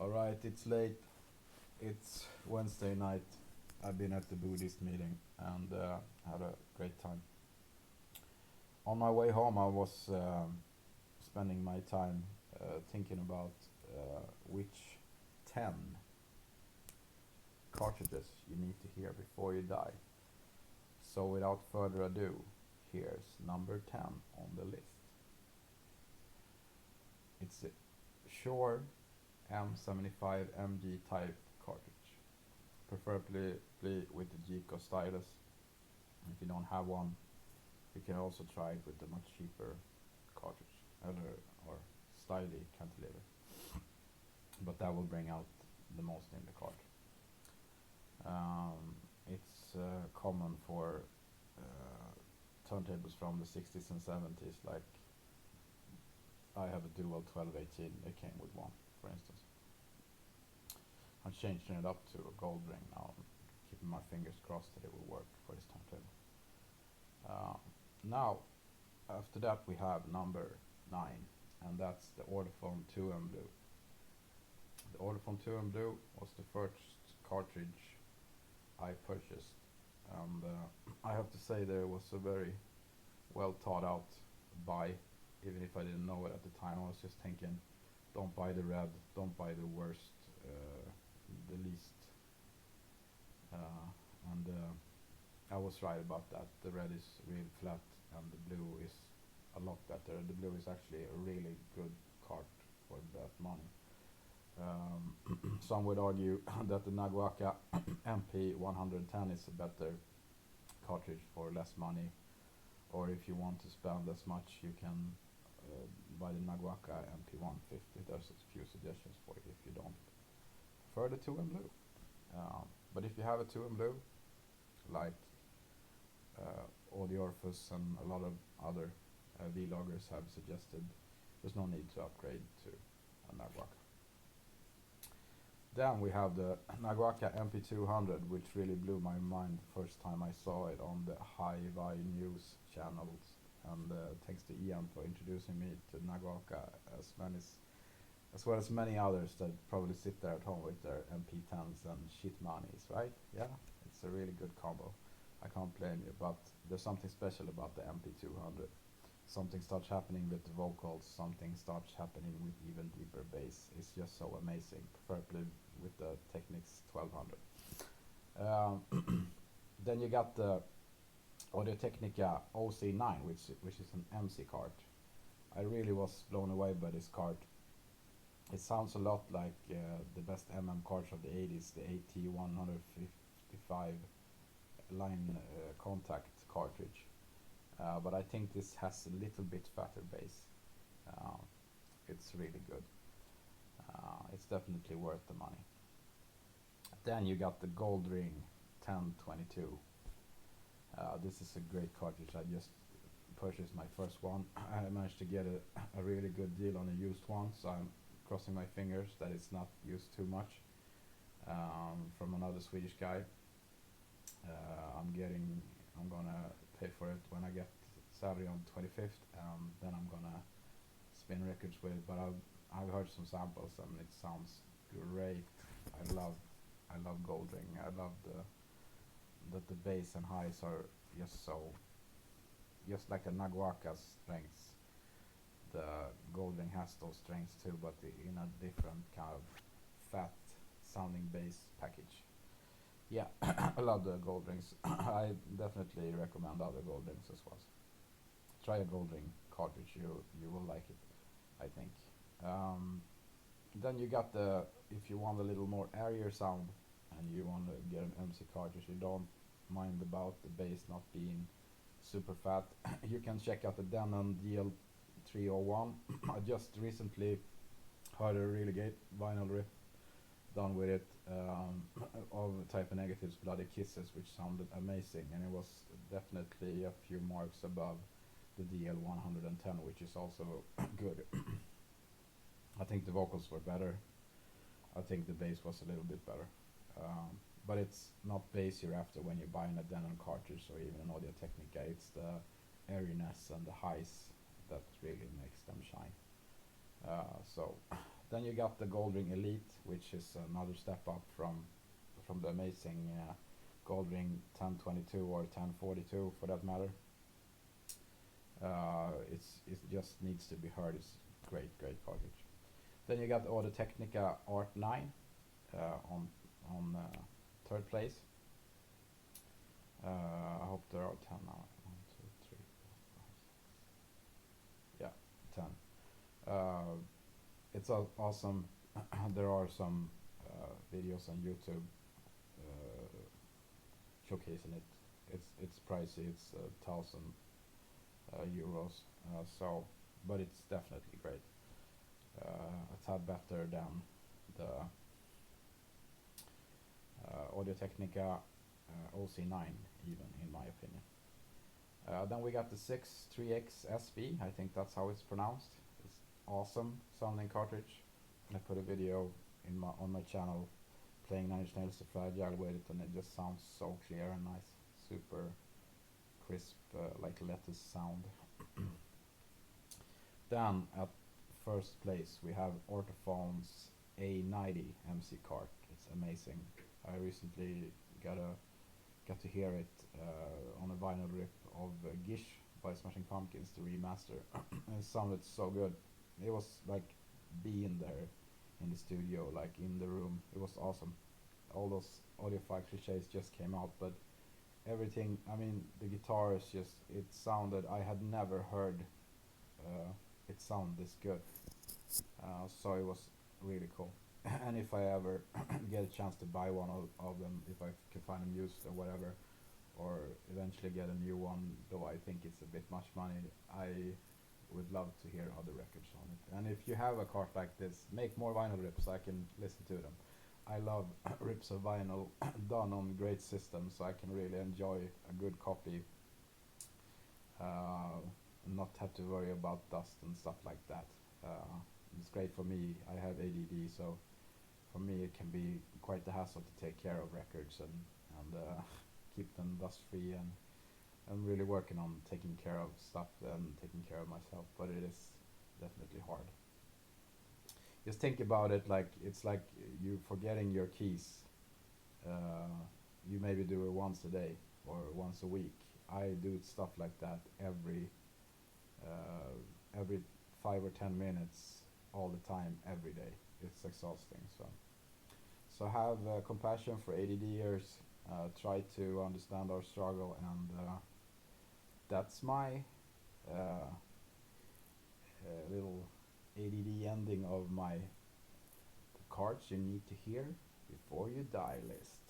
Alright, it's late. It's Wednesday night. I've been at the Buddhist meeting and had a great time. On my way home, I was spending my time thinking about which 10 cartridges you need to hear before you die. So without further ado, here's number 10 on the list. It's a Shure M75 MG type cartridge, preferably with the jico stylus. If you don't have one, you can also try it with a much cheaper cartridge or styly cantilever, but that will bring out the most in the cart. It's common for turntables from the 60s and 70s, like I have a dual 1218, they came with one, for instance. I'm changing it up to a Goldring now, keeping my fingers crossed that it will work for this turntable. Now, after that we have number 9, and that's the Ortofon 2M Blue. The Ortofon 2M Blue was the first cartridge I purchased, and I have to say that it was a very well thought out buy. Even if I didn't know it at the time, I was just thinking, don't buy the red, don't buy the worst, the least. And I was right about that. The red is really flat and the blue is a lot better. The blue is actually a really good cart for that money. Some would argue that the Nagaoka MP110 is a better cartridge for less money, or if you want to spend as much, you can buy the Nagaoka MP150. There's a few suggestions for you if you don't prefer the 2M Blue. But if you have a 2M Blue, like Ortofon and a lot of other vloggers have suggested, there's no need to upgrade to a Nagaoka. Then we have the Nagaoka MP200, which really blew my mind the first time I saw it on the Hi-Fi news channels. And thanks to Ian for introducing me to Nagaoka, as well as many others that probably sit there at home with their MP10s and shit monies, right? Yeah, it's a really good combo. I can't blame you, but there's something special about the MP200. Something starts happening with the vocals, something starts happening with even deeper bass. It's just so amazing, preferably with the Technics 1200. Then you got the Technica OC9, which is an MC cart. I really was blown away by this cart. It sounds a lot like the best carts of the 80s, the AT155 line contact cartridge. But I think this has a little bit fatter bass. It's really good. It's definitely worth the money. Then you got the Goldring 1022. This is a great cartridge. I just purchased my first one. I managed to get a really good deal on a used one, so I'm crossing my fingers that it's not used too much, from another Swedish guy. I'm gonna pay for it when I get salary on 25th, and then I'm gonna spin records with it. But I've heard some samples and it sounds great. I love Goldring. I love that the bass and highs are just like a Nagaoka's strengths. The Goldring has those strengths too, but in a different kind of fat sounding bass package. Yeah, I love the Goldrings. I definitely recommend other Goldrings as well. Try a Goldring cartridge, you will like it, I think. Then you got if you want a little more airier sound and you want to get an MC cartridge, you don't mind about the bass not being super fat, you can check out the Denon DL301. I just recently heard a really great vinyl rip done with it, of Type of Negative's Bloody Kisses, which sounded amazing, and it was definitely a few marks above the DL110, which is also good. I think the vocals were better. I think the bass was a little bit better. But it's not bass you're after when you're buying a Denon cartridge or even an Audio Technica. It's the airiness and the highs that really makes them shine. So Then you got the Goldring Elite, which is another step up from the amazing Goldring 1022 or 1042 for that matter. It just needs to be heard. It's great cartridge. Then you got the Technica Art 9 on third place. I hope there are 10 now. 1, 2, 3, 4, 5, 6. Yeah, 10. It's awesome. There are some videos on YouTube showcasing it. It's pricey. It's 1,000 euros. So, but it's definitely great. It's had better than the Audio Technica OC9, even in my opinion. Then we got the 6-3X SB. I think that's how it's pronounced. It's awesome sounding cartridge. I put a video on my channel playing Nine Inch Nails to Fragile with it, and it just sounds so clear and nice, super crisp, like lettuce sound. Then at first place we have Ortofon's A90 MC cart. It's amazing. I recently got to hear it on a vinyl rip of Gish by Smashing Pumpkins, the remaster. And it sounded so good. It was like being there in the studio, like in the room. It was awesome. All those audiophile cliches just came out, but everything, I mean, the guitar is just, it sounded, I had never heard it sound this good. So it was really cool. And if I ever get a chance to buy one of them, if I can find them used or whatever, or eventually get a new one, though I think it's a bit much money, I would love to hear other records on it. And if you have a cart like this, make more vinyl rips so I can listen to them. I love rips of vinyl done on great systems, so I can really enjoy a good copy, not have to worry about dust and stuff like that. It's great for me. I have ADD, so for me it can be quite the hassle to take care of records and keep them dust free, and I'm really working on taking care of stuff and taking care of myself, but it is definitely hard. Just think about it, like it's like you forgetting your keys. You maybe do it once a day or once a week. I do stuff like that every 5 or 10 minutes, all the time, every day. It's exhausting. So have compassion for ADDers. Try to understand our struggle, and that's my little ADD ending of my cards you need to hear before you die list.